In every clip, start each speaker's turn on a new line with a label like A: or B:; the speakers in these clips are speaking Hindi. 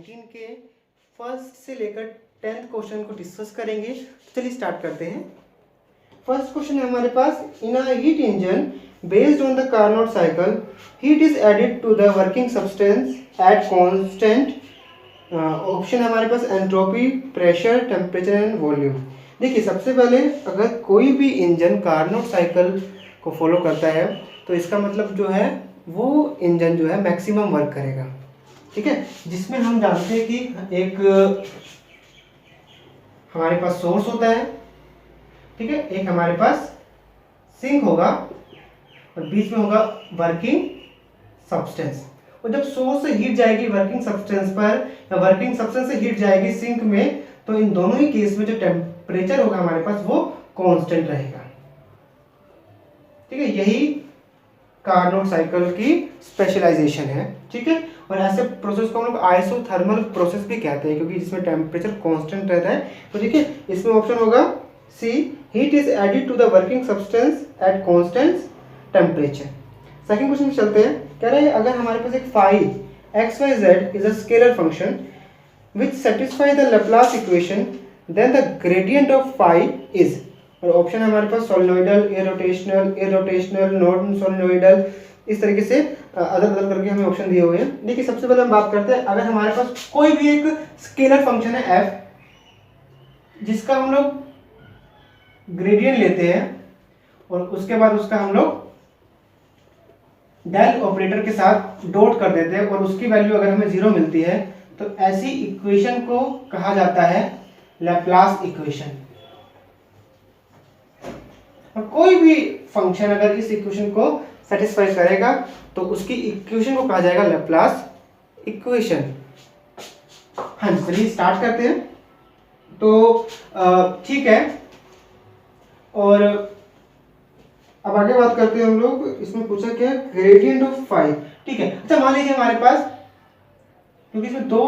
A: 2019 के फर्स्ट से लेकर 10th क्वेश्चन को डिस्कस करेंगे। तो चलिए स्टार्ट करते हैं। फर्स्ट क्वेश्चन है हमारे पास, in a heat engine based on the Carnot cycle heat is added to the working substance at constant. Option है हमारे पास entropy, pressure, temperature and volume. देखिए सबसे पहले अगर कोई भी इंजन कार्नोट साइकिल को फॉलो करता है तो इसका मतलब जो है वो इंजन जो है मैक्सिमम वर्क करेगा, ठीक है। जिसमें हम जानते हैं कि एक हमारे पास सोर्स होता है, ठीक है, एक हमारे पास सिंक होगा और बीच में होगा वर्किंग सब्सटेंस। और जब सोर्स से हीट जाएगी वर्किंग सब्सटेंस पर या वर्किंग सब्सटेंस से हीट जाएगी सिंक में, तो इन दोनों ही केस में जो टेम्परेचर होगा हमारे पास वो कांस्टेंट रहेगा, ठीक है। यही कार्नोट साइकिल की स्पेशलाइजेशन है, ठीक है। और ऐसे प्रोसेस को हम लोग आइसोथर्मल प्रोसेस भी कहते हैं क्योंकि जिसमें टेम्परेचर कांस्टेंट रहता है। तो ठीक है, इसमें ऑप्शन होगा C, heat is added to the working substance at constant temperature. Second question में चलते हैं। कह रहे हैं अगर हमारे पास एक phi x y z is a scalar function which satisfy the Laplace equation then the gradient of phi is। और ऑप्शन है हमारे पास सोलेनोइडल, इरोटेशनल, नॉन सोलेनोइडल, इस तरीके से अदर अदर करके हमें ऑप्शन दिए हुए हैं। देखिए सबसे पहले हम बात करते हैं, अगर हमारे पास कोई भी एक स्केलर फंक्शन है f जिसका हम लोग ग्रेडियंट लेते हैं और उसके बाद उसका हम लोग डेल ऑपरेटर के साथ डॉट कर देते हैं और उसकी वैल्यू अगर हमें 0 मिलती है तो ऐसी इक्वेशन को कहा जाता है लैप्लास इक्वेशन। और कोई भी फंक्शन अगर इस इक्वेशन को सेटिस्फाई करेगा तो उसकी इक्वेशन को कहा जाएगा लैप्लास इक्वेशन। हाँ जी, चलिए स्टार्ट करते हैं। तो ठीक है, और अब आगे बात करते हैं हम लोग। इसमें पूछा क्या, ग्रेडियंट ऑफ फाई, ठीक है। अच्छा मान लीजिए हमारे पास, क्योंकि इसमें दो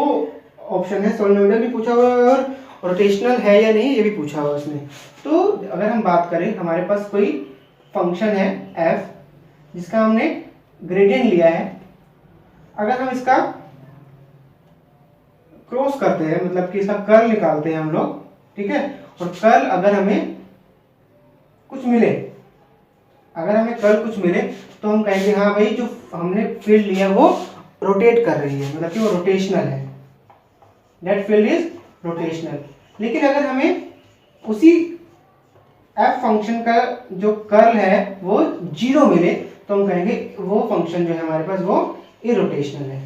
A: ऑप्शन है, सोलेनोइडल भी पूछा हुआ है और रोटेशनल है या नहीं ये भी पूछा हुआ है इसमें। तो अगर हम बात करें, हमारे पास कोई फंक्शन है f जिसका हमने ग्रेडियंट लिया है, अगर हम इसका क्रॉस करते हैं मतलब कि इसका कर्ल निकालते हैं हम लोग, ठीक है, और कर्ल अगर हमें कुछ मिले, अगर हमें कर्ल कुछ मिले तो हम कहेंगे हाँ भाई जो हमने फील्ड लिया वो रोटेट कर रही है, मतलब कि वो रोटेशनल है, दैट फील्ड इज रोटेशनल। लेकिन अगर हमें उसी एफ फंक्शन का जो कर्ल है वो 0 मिले तो हम कहेंगे वो फंक्शन जो है हमारे पास वो इरोटेशनल है,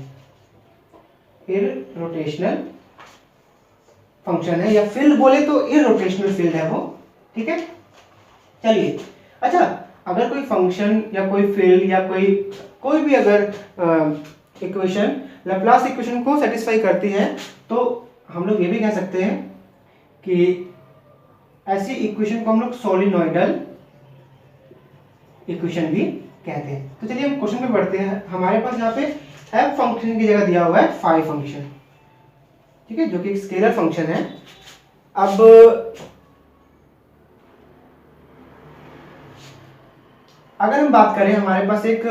A: इरोटेशनल फंक्शन है, या फील्ड बोले तो इरोटेशनल फील्ड है वो, ठीक है। चलिए, अच्छा अगर कोई फंक्शन या कोई फील्ड या कोई भी अगर इक्वेशन लैप्लास इक्वेशन को सेटिस्फाई करती है तो हम लोग ये भी कह सकते हैं कि ऐसी इक्वेशन को हम लोग सोलेनोइडल इक्वेशन भी कहते हैं। तो चलिए हम क्वेश्चन पे बढ़ते हैं। हमारे पास यहाँ पे एफ फंक्शन की जगह दिया हुआ है फाई फंक्शन, ठीक है, जो कि एक स्केलर फंक्शन है। अब अगर हम बात करें, हमारे पास एक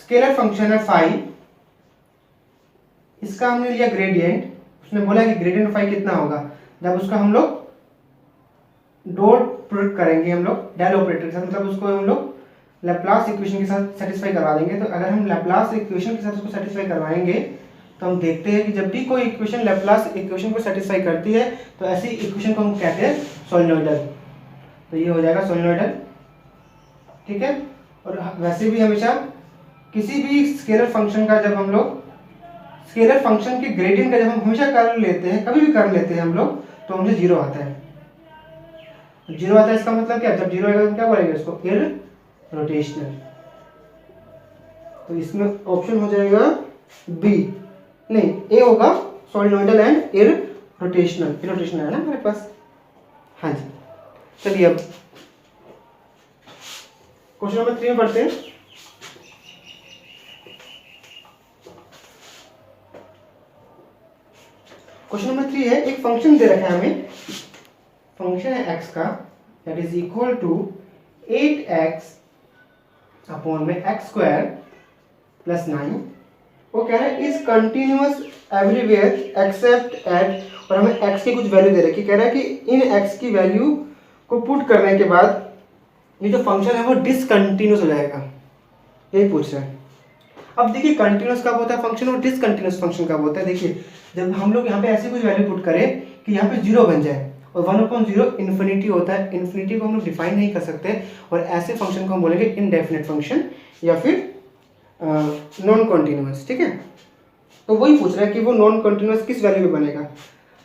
A: स्केलर फंक्शन है फाई, इसका हमने लिया ग्रेडियंट, उसने बोला कि ग्रेडियंट ऑफ फाई कितना होगा, जब उसका हम लोग डॉट प्रोडक्ट करेंगे हम लोग डेल ऑपरेटर के साथ, मतलब उसको हम लोग लैप्लास इक्वेशन के साथ सेटिस्फाई करवा देंगे। तो अगर हम लैप्लास इक्वेशन के साथ उसको सेटिस्फाई करवाएंगे तो हम देखते हैं कि जब भी कोई इक्वेशन लैप्लास इक्वेशन को सेटिस्फाई करती है तो ऐसी इक्वेशन को हम कहते हैं सोलेनोइडल। तो ये हो जाएगा सोलेनोइडल, ठीक है। और वैसे भी हमेशा किसी भी स्केलर फंक्शन का जब हम लोग स्केलर फंक्शन के ग्रेडियंट का जब हम हमेशा कर्ल लेते हैं, कभी भी कर्ल लेते हैं हम लोग, तो हमसे 0 आता है। 0 आता है इसका मतलब क्या, जब 0 आएगा तो क्या बोलेंगे इसको, इरोटेशनल। तो इसमें ऑप्शन हो जाएगा बी, नहीं ए होगा, सोलेनोइडल एंड इरोटेशनल। इरोटेशनल है ना हमारे पास। हाँ जी, चलिए अब क्वेश्चन नंबर 3 में पढ़ते हैं। क्वेश्चन नंबर 3 है, एक फंक्शन दे रखा है हमें, फंक्शन है x का, that is equal to 8x upon में x² + 9 वो कह रहा है is continuous everywhere except at, और हमें x की कुछ वैल्यू दे रखी, कह रहा है कि इन x की वैल्यू को पुट करने के बाद ये जो फंक्शन है वो डिसकंटिन्यूस हो जाएगा, यही पूछ रहा है। अब देखिए कंटिन्यूस कब होता है फंक्शन और डिसकंटिन्यूस फंक्शन कब होता है। देखिए जब हम लोग यहाँ पे ऐसी कुछ वैल्यू पुट करें कि यहाँ पे 0 बन जाए, और 1/0 इन्फिनिटी होता है, इन्फिनिटी को हम लोग डिफाइन नहीं कर सकते, और ऐसे फंक्शन को हम बोलेंगे इनडेफिनेट फंक्शन या फिर नॉन कॉन्टिन्यूस। ठीक है, तो वही पूछ रहा है कि वो नॉन कॉन्टिन्यूस किस वैल्यू में बनेगा।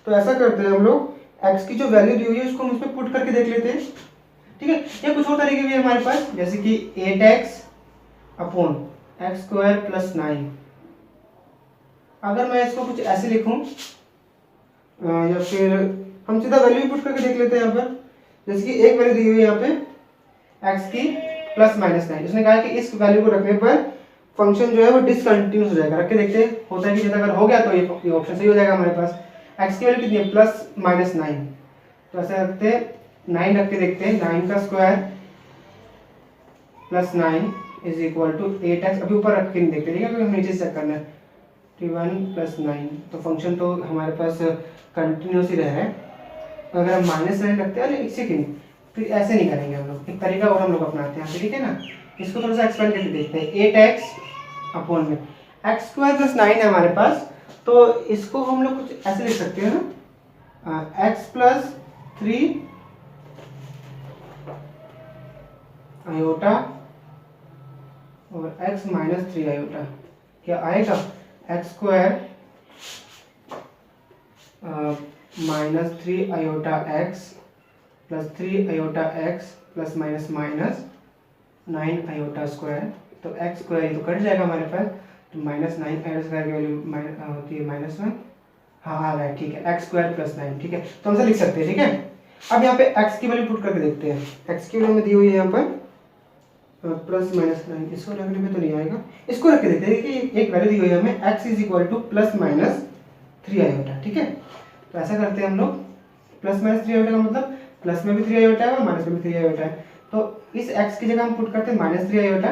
A: तो ऐसा करते हैं हम लोग, x की जो वैल्यू दी हुई है उसको हम उसमें पुट करके देख लेते हैं। ठीक है, या कुछ और तरीके भी है हमारे पास, जैसे कि 8x upon x square plus 9। अगर मैं इसको कुछ ऐसे लिखूं या फिर हम सीधा वैल्यू पुट करके देख लेते हैं यहाँ पर, जैसे कि एक वैल्यू दी हुई है यहाँ पे x की प्लस माइनस 9। उसने कहा कि इस वैल्यू को रखने पर फंक्शन जो है वो डिसकंटिन्यूस हो जाएगा। रख के देखते हैं होता है कि अगर हो गया तो ये ऑप्शन सही हो जाएगा हमारे पास। x की वैल्यू कितनी है प्लस माइनस 9, तो ऐसे रखते हैं 9 रख के देखते हैं, 9 का square plus 9 is equal to 8x। अभी ऊपर रख के नहीं देखते, ठीक है, क्योंकि हमें नीचे चेक करना है। 31 प्लस 9, तो फंक्शन तो हमारे पास कंटिन्यूस ही रह रहा है। तो अगर हम माइनस 9 रखते हैं, अरे एक सेकेंड, फिर ऐसे नहीं करेंगे हम लोग, एक तरीका और हम लोग अपनाते हैं, ठीक है ना। इसको थोड़ा सा एक्सपेंड करके देखते हैं। 8x अपॉन में एक्स स्क्वायर प्लस 9 है हमारे पास, तो इसको हम लोग कुछ ऐसे लिख सकते हैं ना, x प्लस 3 आयोटा और x माइनस 3 आयोटा। क्या आएगा x square minus 3 iota x plus 3 iota x plus minus minus 9 iota square. तो एक्स स्क्वायर तो कट जाएगा हमारे पास, तो माइनस 9 आयोटा स्क्वायर की वैल्यू होती है माइनस 1। हाँ आ रहा है, ठीक है, एक्स स्क्वायर प्लस 9, ठीक है, तो हम से लिख सकते हैं। ठीक है, अब यहाँ पे x की वैल्यू पुट करके देखते हैं। x की वैल्यू में दी हुई है यहाँ पर प्लस माइनस 9, इसको रखने में तो नहीं आएगा, इसको रख के देखते हैं कि एक वैल्यू दी हुई है हमें x is equal two plus minus 3 iota. ठीक है, तो ऐसा करते हैं हम लोग, प्लस माइनस 3 आयोटा का मतलब प्लस में भी 3 आयोटा है और माइनस में भी 3 आयोटा है। तो इस x की जगह हम पुट करते हैं माइनस 3 आयोटा,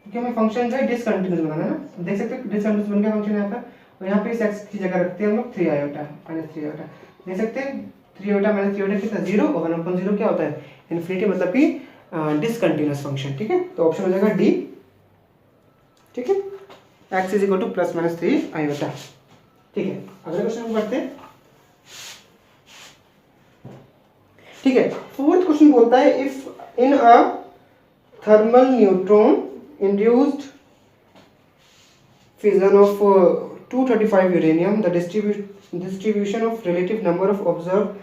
A: क्योंकि हमें फंक्शन जो है डिसकंटिन्यूस बनाना है ना। देख सकते हैं डिसकंटिन्यूस बन गया फंक्शन यहाँ पर, और यहाँ पे इस x की जगह रखते हैं हम लोग 3 आयोटा माइनस 3 आयोटा। देख सकते हैं 3 आयोटा माइनस 3 आयोटा कितना 0, और 1/0 क्या होता है इन्फिनिटी, मतलब कि डिसकंटिन्यूस फंक्शन। ठीक है, तो ऑप्शन हो जाएगा डी। ठीक है, x is equal two plus minus 3 iota. ठीक है, अगले क्वेश्चन को पढ़ते हैं। ठीक है, फोर्थ क्वेश्चन बोलता है if in a thermal neutron induced fission of 235 uranium, the distribution of relative number of observed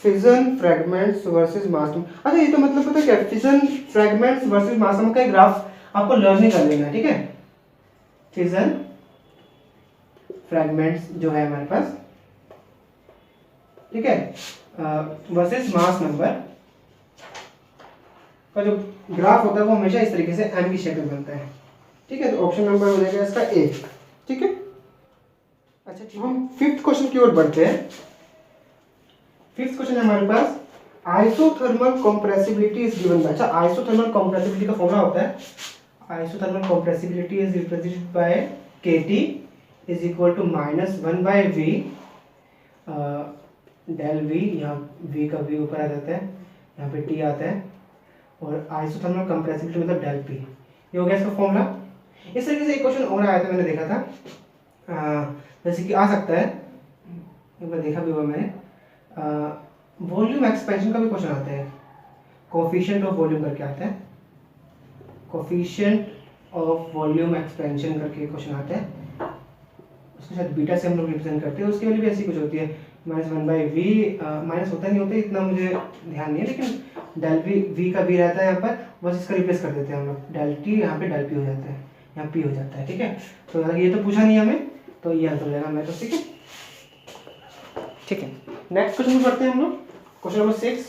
A: fission fragments versus mass number। अच्छा, ये तो मतलब पता है क्या, fission fragments versus mass number का एक ग्राफ आपको लर्निंग कर लेना है। ठीक है, fission fragments जो है हमारे पास, ठीक है, वर्सेस मास नंबर का जो ग्राफ होता है वो हमेशा इस तरीके से m की शेप में बनता है। ठीक है, तो ऑप्शन नंबर हो जाएगा इसका ए। ठीक है, अच्छा ठीक, हम फिफ्थ क्वेश्चन की ओर बढ़ते हैं। फिफ्थ क्वेश्चन हमारे पास isothermal compressibility is given by. अच्छा, आइसोथर्मल कंप्रेसिबिलिटी का फॉर्मूला होता है, isothermal compressibility is represented by kT is equal to -1/v del v। यहाँ v का v ऊपर आ जाता है, यहाँ पे t आता है, और आइसोथर्मल कंप्रेसिबिलिटी मतलब डेल p। ये हो गया इसका फॉर्मूला। इस तरीके से एक क्वेश्चन और आया था, मैंने देखा था, जैसे कि आ सकता है, एक बार देखा भी हुआ मैंने, वॉल्यूम एक्सपेंशन का भी क्वेश्चन आता है, कोफिशिएंट ऑफ वॉल्यूम करके आता है, कोफिशिएंट ऑफ वॉल्यूम एक्सपेंशन करके क्वेश्चन आता है, उसके साथ बीटा से हम लोग रिप्रेजेंट करते हैं। उसके लिए भी ऐसी कुछ होती है, -1/v, माइनस होता नहीं होता इतना मुझे ध्यान नहीं है, लेकिन डेल v का v रहता है यहाँ पर, बस इसका रिप्लेस कर देते हैं हम लोग, डेल t यहाँ पे डेल p हो जाता है, यहाँ p हो जाता है। ठीक है, तो ये तो पूछा नहीं हमें, तो ये आंसर हो जाएगा मेरे तो। ठीक है, ठीक है, नेक्स्ट क्वेश्चन पढ़ते हैं हम लोग, क्वेश्चन नंबर 6।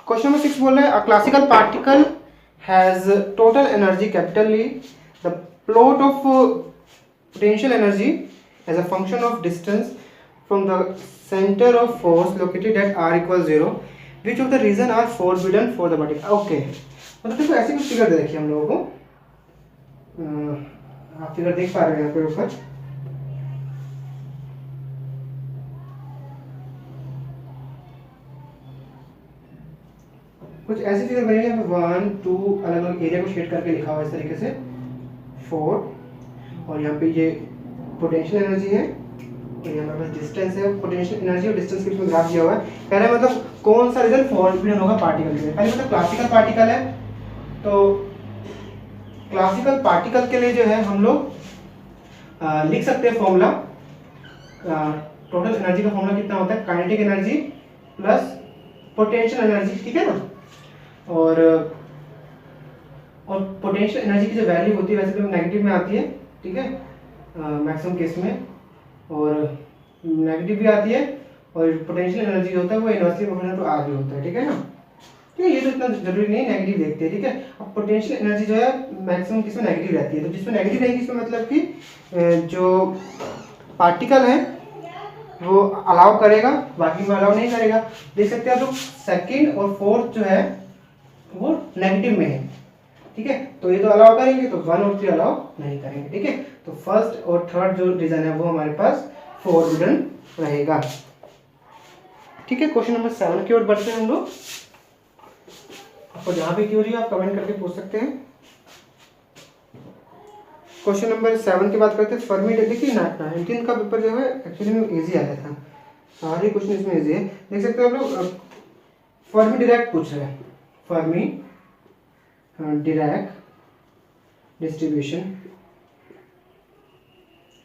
A: क्वेश्चन नंबर 6 बोल रहा है a classical particle has total energy capital E, the plot of potential energy as a function of distance from the center of force located at r equals 0, which of the reason are forbidden for the particle। Okay, मतलब देखो ऐसी कुछ फिगर दे रखी है हम लोगों को, आप फिगर देख पा रहे हैं यहाँ पे ऊपर। कुछ ऐसी फिगर बनेगी यहाँ पे 1 2 अलग अलग एरिया को शेड करके लिखा हुआ है इस तरीके से 4, और यहाँ पे ये पोटेंशियल एनर्जी है और यहाँ पे डिस्टेंस है। पोटेंशियल एनर्जी और डिस्टेंस के बीच में ग्राफ दिया हुआ है। कह रहा है मतलब कौन सा रीजन फॉरबिडन होगा पार्टिकल के लिए। पहले मतलब क्लासिकल पार्टिकल है, तो क्लासिकल पार्टिकल के लिए जो है हम लोग लिख सकते हैं फॉर्मूला। टोटल एनर्जी का फॉर्मूला कितना होता है, kinetic energy plus potential energy, ठीक है ना। और पोटेंशियल एनर्जी की जो वैल्यू होती है वैसे तो नेगेटिव में आती है, ठीक है, मैक्सिमम केस में, और नेगेटिव भी आती है, और पोटेंशियल एनर्जी होता है वो इनवर्सली प्रोपोर्शनल टू आर भी होता है, ठीक है ना। ठीक है, ये तो इतना जरूरी नहीं नेगेटिव देखते हैं, ठीक है। अब पोटेंशियल एनर्जी जो है मैक्सिमम किसमें नेगेटिव रहती है, तो जिसमें नेगेटिव रहेगी इसमें मतलब कि जो पार्टिकल है वो अलाउ करेगा, बाकी में अलाउ नहीं करेगा। देख सकते हैं आप लोग सेकंड और फोर्थ जो है वो नेगेटिव में है, ठीक है, तो ये तो अलाउ करेंगे, तो 1 और 3 अलाउ नहीं करेंगे, ठीक है। तो फर्स्ट और थर्ड जो रीजन है वो हमारे पास फॉरबिडन रहेगा, ठीक है। क्वेश्चन नंबर 7 की ओर बढ़ते हैं हम लोग। आपको जहां भी क्यूरी आप कमेंट करके पूछ सकते हैं। क्वेश्चन नंबर 7 की बात करते हैं। फर्मी, देखिए 19 का पेपर जो है एक्चुअली में इजी आया था, सारे क्वेश्चन इसमें इजी है। देख सकते हो आप लोग, फर्मी डिराक पूछ रहे हैं, फर्मी डिराक डिस्ट्रीब्यूशन,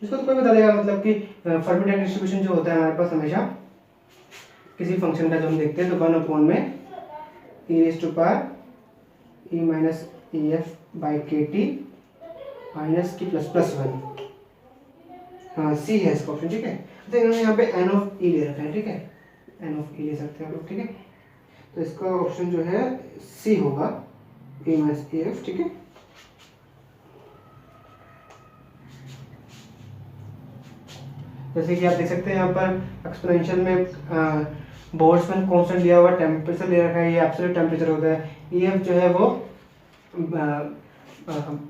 A: इसको तो कोई बता देगा, मतलब कि फर्मी डिराक डिस्ट्रीब्यूशन जो होता है हमारे पास हमेशा किसी फंक्शन का जो हम देखते हैं तो 1 में e raised to power e minus ef by kt minus की प्लस 1, हाँ सी है इसका ऑप्शन, ठीक है। तो इन्होंने यहाँ पे n ऑफ e ले रखा है, ठीक है, n ऑफ e ले सकते हैं आप लोग, ठीक है। तो इसका ऑप्शन जो है सी होगा, e माइनस ef, ठीक है। जैसे कि आप देख सकते हैं यहाँ पर एक्सपोनेंशियल में बोल्ट्जमैन कांस्टेंट दिया हुआ, टेम्परेचर ले रखा है, ये एब्सोल्यूट टेम्परेचर होता है। ef जो है वो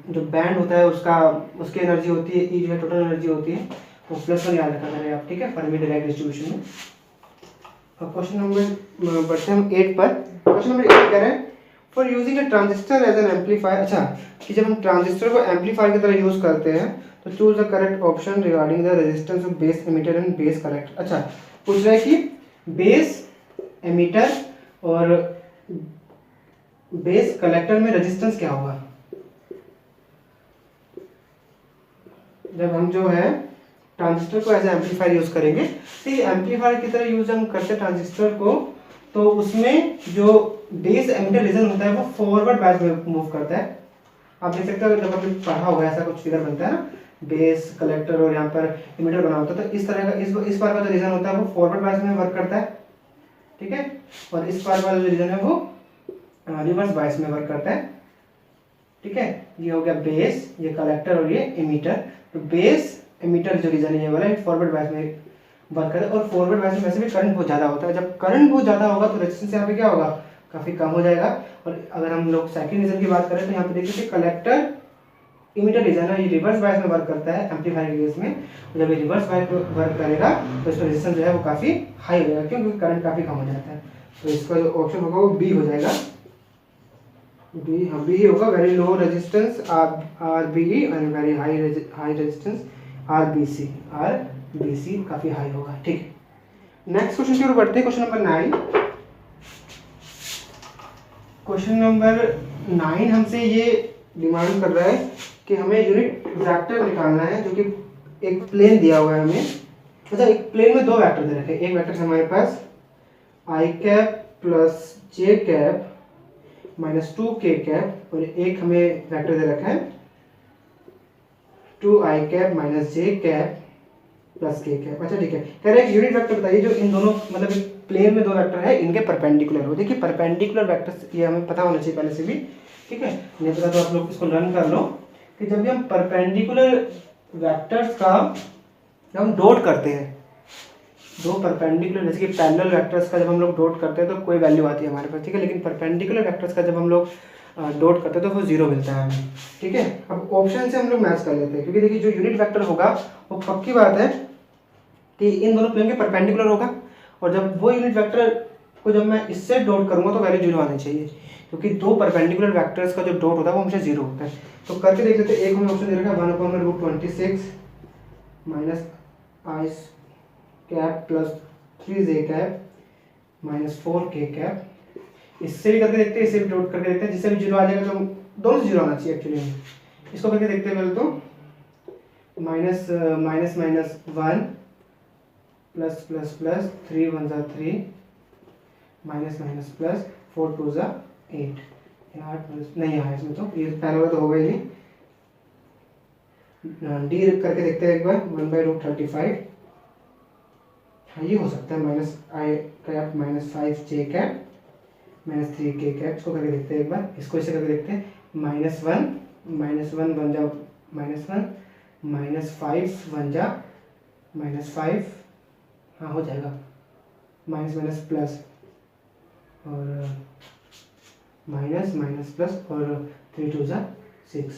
A: जो बैंड होता है उसका उसकी एनर्जी होती है, ई जो है टोटल एनर्जी होती है, तो +1 याद रखा करें आप, ठीक है, फर्मी डिराक डिस्ट्रीब्यूशन में। अब क्वेश्चन नंबर बढ़ते हैं हम 8 पर। क्वेश्चन नंबर 8 कह रहे हैं for using a transistor as an amplifier. अच्छा, कि जब हम ट्रांजिस्टर को एम्पलीफायर की तरह यूज करते हैं तो choose the correct option regarding the resistance of base emitter and base collector. अच्छा, पूछ रहा है कि बेस एमिटर और बेस कलेक्टर में रेजिस्टेंस क्या होगा जब हम जो है ट्रांजिस्टर को एज एम्पलीफायर यूज करेंगे। तो ये एम्पलीफायर की तरह यूज हम करते हैं ट्रांजिस्टर को, तो उसमें जो बेस एमिटर रीजन होता है वो फॉरवर्ड बायस में मूव करता है। आप देख सकते हो जब आपने पढ़ा होगा ऐसा कुछ फिगर बनता है ना, बेस कलेक्टर और यहाँ पर एमिटर बना होता है, तो इस तरह का इस बार का जो रीजन होता है वो फॉरवर्ड बायस में वर्क करता है, ठीक है, और इस बार वाला जो रीजन है वो रिवर्स बायस में वर्क करता है, ठीक है। ये हो गया बेस, ये कलेक्टर और ये एमिटर। तो बेस एमिटर जो रीजन है ये वाला फॉरवर्ड बायस में वर्क करता है, और फॉरवर्ड बायस में वैसे भी करंट बहुत ज़्यादा होता है। जब करंट बहुत ज़्यादा होगा तो रेजिस्टेंस यहाँ पे क्या होगा, काफ़ी कम हो जाएगा। और अगर हम लोग सेकंड रीजन की बात करें तो यहाँ पे देखिए कलेक्टर इमिटर रीजन है, ये रिवर्स बायस में वर्क करता है एम्पलीफायर के केस में। जब ये रिवर्स बायस में वर्क करेगा तो इसका रेजिस्टेंस जो है वो काफ़ी हाई हो जाएगा, क्योंकि करंट काफ़ी कम हो जाता है। तो इसका जो ऑप्शन होगा वो बी हो जाएगा, बी, हाँ बी होगा। Very low resistance R B E and very high resistance R B C काफ़ी हाई होगा, ठीक है। नेक्स्ट क्वेश्चन की ओर बढ़ते हैं। Question number 9। क्वेश्चन नंबर 9 हमसे ये डिमांड कर रहा है कि हमें यूनिट वेक्टर निकालना है, जो कि एक प्लेन दिया हुआ है हमें। अच्छा, एक प्लेन में दो वेक्टर दे रखे हैं। एक वेक्टर हमारे पास आई कैप प्लस जे कैप माइनस 2k कैप, और एक हमें वेक्टर दे रखा है 2i कैप माइनस जे कैप प्लस k कैप। अच्छा ठीक है, कह रहे हैं यूनिट वेक्टर बताइए जो इन दोनों मतलब प्लेन में दो वेक्टर है इनके परपेंडिकुलर हो। देखिए परपेंडिकुलर वेक्टर्स ये हमें पता होना चाहिए पहले से भी, ठीक है, नहीं पता तो आप लोग इसको लर्न कर लो कि जब भी हम परपेंडिकुलर वेक्टर्स का जब हम डॉट करते हैं, दो परपेंडिकुलर जैसे कि पैरेलल वेक्टर्स का जब हम लोग डॉट करते हैं तो कोई वैल्यू आती है हमारे पास, ठीक है, लेकिन परपेंडिकुलर वेक्टर्स का जब हम लोग डॉट करते हैं तो वो 0 मिलता है हमें। ठीक है, अब ऑप्शन से हम लोग मैच कर लेते हैं, क्योंकि देखिए जो यूनिट वेक्टर होगा वो पक्की बात है कि इन दोनों प्लेन के परपेंडिकुलर होगा, और जब वो यूनिट वेक्टर को जब मैं इससे डॉट करूंगा तो वैल्यू 0 आनी चाहिए, क्योंकि दो परपेंडिकुलर वेक्टर्स का जो डॉट होता है वो हमेशा 0 होता है। तो करके देख लेते हैं। एक हमें ऑप्शन दे रखा है 1/√26 minus i cap plus 3j cap minus 4k cap. इससे भी करके देखते हैं, इससे भी डॉट करके देखते हैं, जिससे भी 0 आ जाएगा तो दोनों से 0 आना चाहिए एक्चुअली में। इसको करके देखते हैं पहले तो minus minus minus 1 plus plus plus 3 1 जा 3 माइनस माइनस प्लस 4 2 जा 8 नहीं आया इसमें, तो ये पहले वाला तो होगा ही नहीं। डी करके देखते हैं एक बार 1/√35, हाँ ये हो सकता है, minus i cap minus 5j cap minus 3k cap. इसको करके देखते हैं एक बार, इसको ऐसे करके देखते हैं -1 बन जाओ -1 -5 बन जा -5, हाँ हो जाएगा, माइनस माइनस प्लस और माइनस माइनस प्लस और 3 2 जा 6,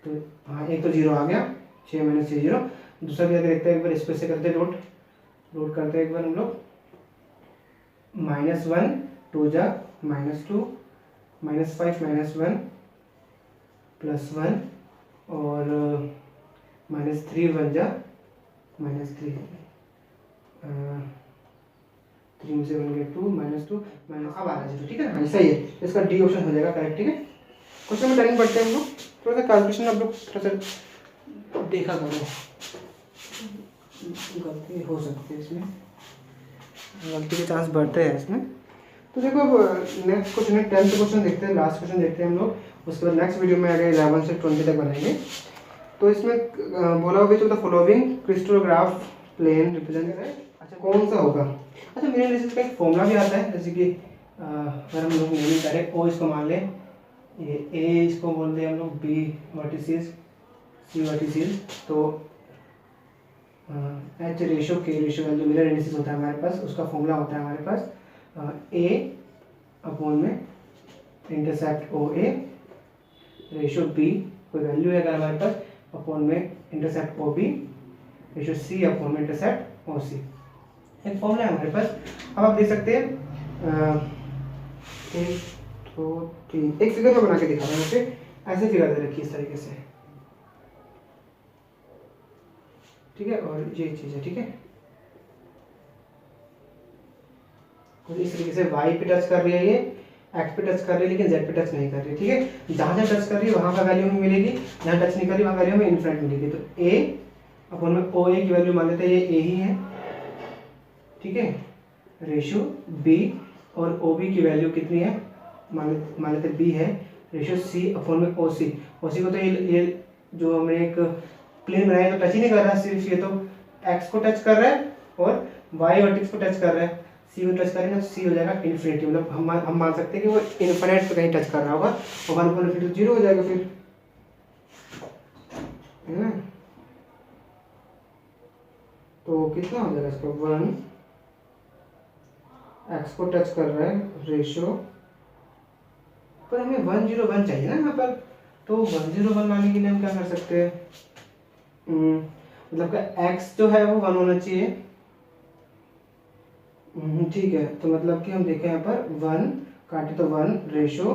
A: तो हाँ एक तो 0 आ गया, 6 - 6 0। दूसरा भी देखते हैं एक बार, इसको से करते हैं डॉट करते हैं एक बार हम लोग, -1 2 जा -2 -5 -1 +1 और -3 बन जा -3, 3 में से बन गया 2 -2 अब आ रहा है 0। ठीक है ना, सही है, इसका डी ऑप्शन हो जाएगा करेक्ट। ठीक है, क्वेश्चन में टर्निंग पढ़ते हैं हम लोग, थोड़ा सा कैलकुलेशन आप लोग थोड़ा सा देखा करो, गलती हो सकती है इसमें, गलती के चांस बढ़ते हैं इसमें। तो देखो अब नेक्स्ट क्वेश्चन है 10th क्वेश्चन देखते हैं, लास्ट क्वेश्चन देखते हैं हम लोग, उसके बाद नेक्स्ट वीडियो में आगे 11 से 20 तक बनाएंगे। तो इसमें बोला हुआ है द फॉलोइंग क्रिस्टोग्राफ प्लेन रिप्रेजेंट है, अच्छा कौन सा होगा। अच्छा मेरे एनालिसिस का एक फॉर्मूला भी आता है, जैसे कि अगर हम लोग नेमिंग करें, ओ इसको मान लें, ये ए इसको बोल दें हम लोग, बी वर्टिसेस, सी वर्टिसेस, तो एच रेशो के रेशो जो मिरर एनालिसिस होता है हमारे पास, उसका फॉर्मूला होता है हमारे पास ए अपॉन में इंटरसेप्ट ओ ए रेशो बी कोई वैल्यू है अगर हमारे पास, अपॉन में इंटरसेप्ट ओ बी रेशो सी अपॉन में इंटरसेप्ट ओ सी, एक फॉर्मूला है हमारे पास। अब आप देख सकते हैं 1 2 3, एक फिगर में बना के दिखा रहा हूँ, मुझे ऐसे फिगर दे रखी है इस तरीके से, ठीक है, और ये चीज़ है, ठीक है, तो इस तरीके से y पे टच कर रही है, ये x पे टच कर रही है, लेकिन z पे टच नहीं कर रही है। ठीक है, जहाँ जहाँ टच कर रही है वहाँ का वैल्यू हमें मिलेगी, जहाँ टच नहीं कर रही वहाँ वैल्यू हमें इन्फिनिट मिलेगी। तो a अपॉन में ओ ए की वैल्यू मान लेते हैं ये a ही है, ठीक है, रेशो b और ओ बी की वैल्यू कितनी है, मान लेते b है, रेशो c अपॉन में ओ सी को तो ये जो हमने एक प्लेन बनाया तो टच ही नहीं कर रहा, सिर्फ ये तो x को टच कर रहा है और y वर्टेक्स को टच कर रहा है, c को टच करेंगे तो c हो जाएगा इन्फिनिटी, मतलब हम मान सकते हैं कि वो इन्फिनिट पे कहीं टच कर रहा होगा, और 1/∞ 0 हो जाएगा फिर, है ना। तो कितना हो जाएगा इसका, 1 x को टच कर रहा है रेशो, पर हमें 101 चाहिए ना यहाँ पर, तो 101 लाने के लिए हम क्या कर सकते हैं, मतलब का x जो है वो 1 होना चाहिए, ठीक है, तो मतलब कि हम देखें यहाँ पर 1 काटे तो 1 रेशो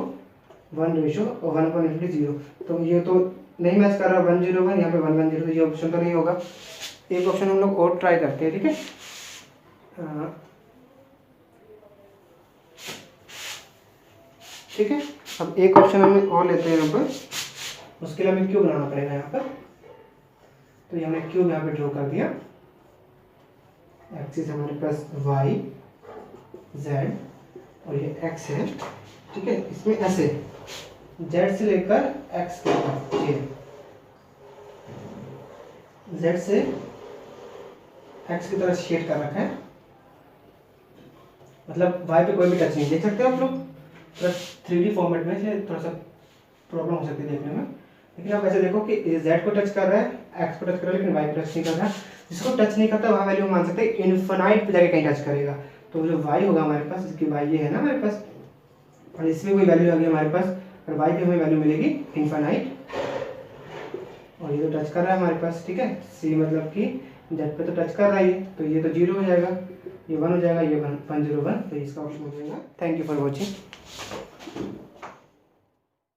A: और 1/0, तो ये तो नहीं मैच कर रहा, 101 यहाँ पे 110, तो ये ऑप्शन तो नहीं होगा। एक ऑप्शन हम लोग और ट्राई करते हैं, ठीक है, ठीक है, अब एक ऑप्शन हम और लेते हैं यहाँ पर, उसके लिए हमें क्यूब बनाना पड़ेगा यहाँ पर, तो ये हमने क्यूब यहाँ पे ड्रॉ कर दिया, एक्सिस हमारे पास y z और ये x है, ठीक है, इसमें ऐसे z से लेकर x तक, ये z से x की तरह शेड कर रखा है, मतलब y पे कोई भी टच नहीं, देख सकते हो आप लोग, प्लस 3D फॉर्मेट में से थोड़ा सा प्रॉब्लम हो सकती है देखने में, लेकिन आप ऐसे देखो कि z को टच कर रहा है, x को टच कर रहा है, लेकिन y को टच नहीं कर रहा। जिसको टच नहीं करता वहाँ वैल्यू मान सकते हैं इन्फिनाइट पे जाके कहीं टच करेगा, तो जो y होगा हमारे पास, इसकी y ये है ना हमारे पास, और इसमें कोई वैल्यू आ गई हमारे पास और वाई पे हमें वैल्यू मिलेगी इनफाइनाइट। और ये तो टच कर रहा है हमारे पास, ठीक है, सी मतलब कि जेड पे तो टच कर रहा है, तो ये तो 0 हो जाएगा, ये 1 हो जाएगा, ये 1 0 1, तो इसका ऑप्शन हो जाएगा। Thank you for watching.